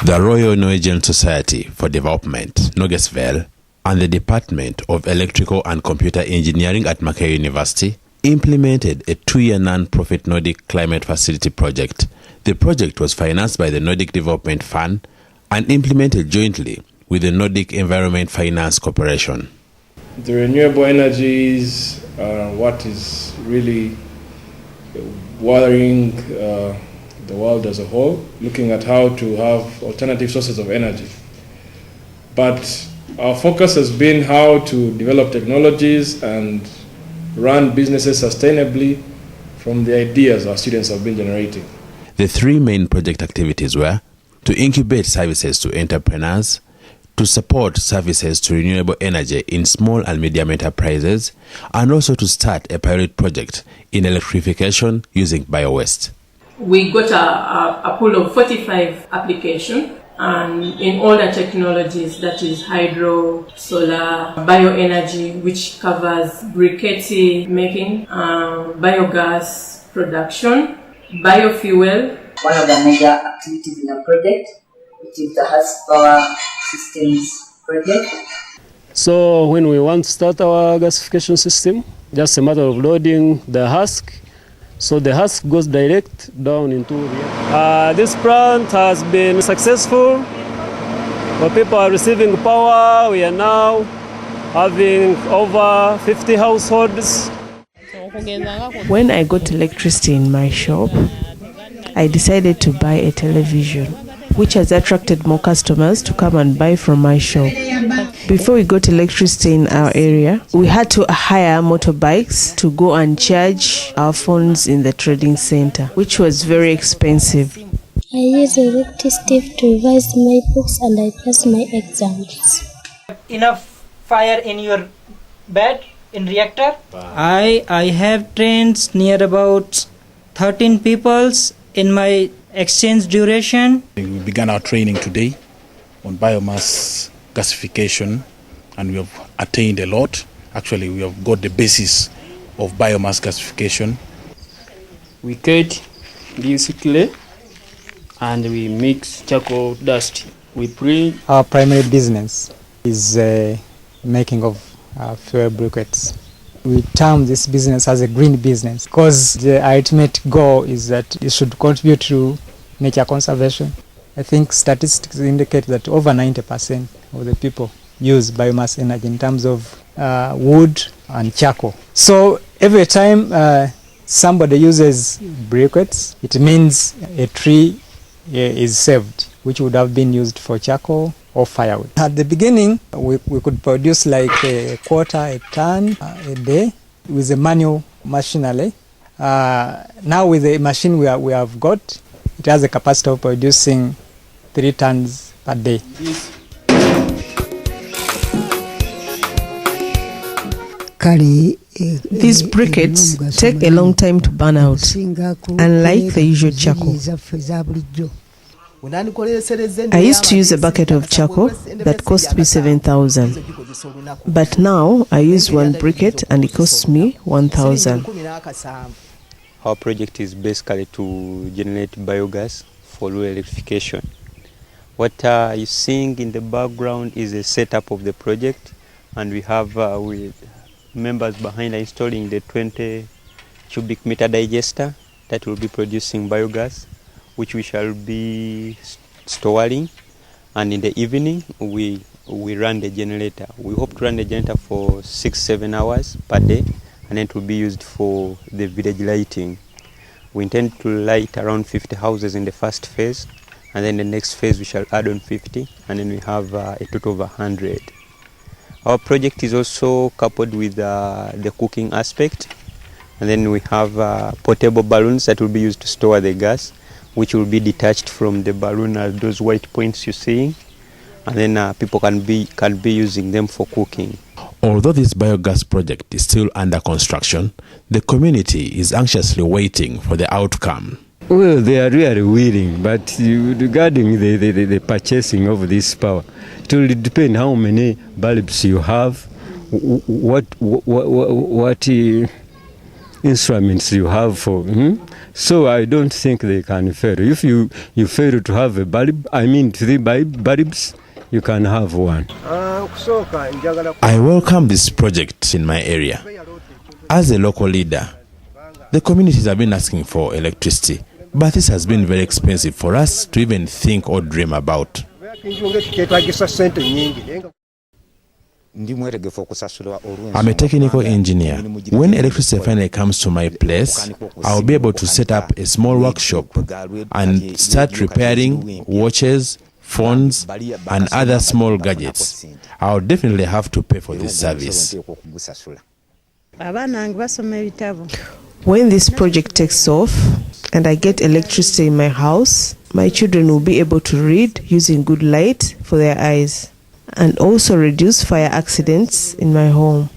The Royal Norwegian Society for Development, Norges Vel, and the Department of Electrical and Computer Engineering at Mackay University implemented a 2-year non-profit Nordic Climate Facility project. The project was financed by the Nordic Development Fund and implemented jointly with the Nordic Environment Finance Corporation. The renewable energies are what is really worrying the world as a whole, looking at how to have alternative sources of energy. But our focus has been how to develop technologies and run businesses sustainably from the ideas our students have been generating. The 3 main project activities were to incubate services to entrepreneurs, to support services to renewable energy in small and medium enterprises, and also to start a pilot project in electrification using biowaste. We got a pool of 45 applications, and in all the technologies, that is hydro, solar, bioenergy, which covers briquette making, biogas production, biofuel. One of the major activities in the project, which is the Husk Power Systems project. So when we want to start our gasification system, just a matter of loading the husk. So the husk goes direct down into reactor. This plant has been successful. Where people are receiving power. We are now having over 50 households. When I got electricity in my shop, I decided to buy a television, which has attracted more customers to come and buy from my shop. Before we got electricity in our area, we had to hire motorbikes to go and charge our phones in the trading center, which was very expensive. I use electricity to revise my books and I pass my exams. Enough fire in your bed in reactor? I have trained near about 13 peoples in my exchange duration. We began our training today on biomass gasification, and we have attained a lot. Actually, we have got the basis of biomass gasification. We cut this clay and we mix charcoal dust. We bring. Our primary business is making of fuel briquettes. We term this business as a green business because the ultimate goal is that it should contribute to nature conservation. I think statistics indicate that over 90% of the people use biomass energy in terms of wood and charcoal. So every time somebody uses briquettes, it means a tree is saved, which would have been used for charcoal or firewood. At the beginning, we could produce like a quarter a ton a day with a manual machinery. Now with the machine we have got, it has a capacity of producing 3 tons per day. These briquettes take a long time to burn out, unlike the usual charcoal. I used to use a bucket of charcoal that cost me 7,000, but now I use 1 briquette and it costs me 1,000. Our project is basically to generate biogas for rural electrification. What you're seeing in the background is a setup of the project, and we have members behind installing the 20 cubic meter digester that will be producing biogas, which we shall be storing, and in the evening we run the generator. We hope to run the generator for 6-7 hours per day, and then it will be used for the village lighting. We intend to light around 50 houses in the first phase, and then the next phase we shall add on 50, and then we have a total of 100. Our project is also coupled with the cooking aspect, and then we have portable balloons that will be used to store the gas, which will be detached from the balloon as those white points you're seeing, and then people can be using them for cooking. Although this biogas project is still under construction, the community is anxiously waiting for the outcome. Well, they are really willing, but regarding the purchasing of this power, it will depend how many bulbs you have, what instruments you have for. So I don't think they can fail. If you fail to have a bulb, 3 bulbs, you can have one. I welcome this project in my area. As a local leader, the communities have been asking for electricity, but this has been very expensive for us to even think or dream about. I'm a technical engineer. When electricity finally comes to my place, I'll be able to set up a small workshop and start repairing watches, phones, and other small gadgets. I'll definitely have to pay for this service. When this project takes off and I get electricity in my house, my children will be able to read using good light for their eyes and also reduce fire accidents in my home.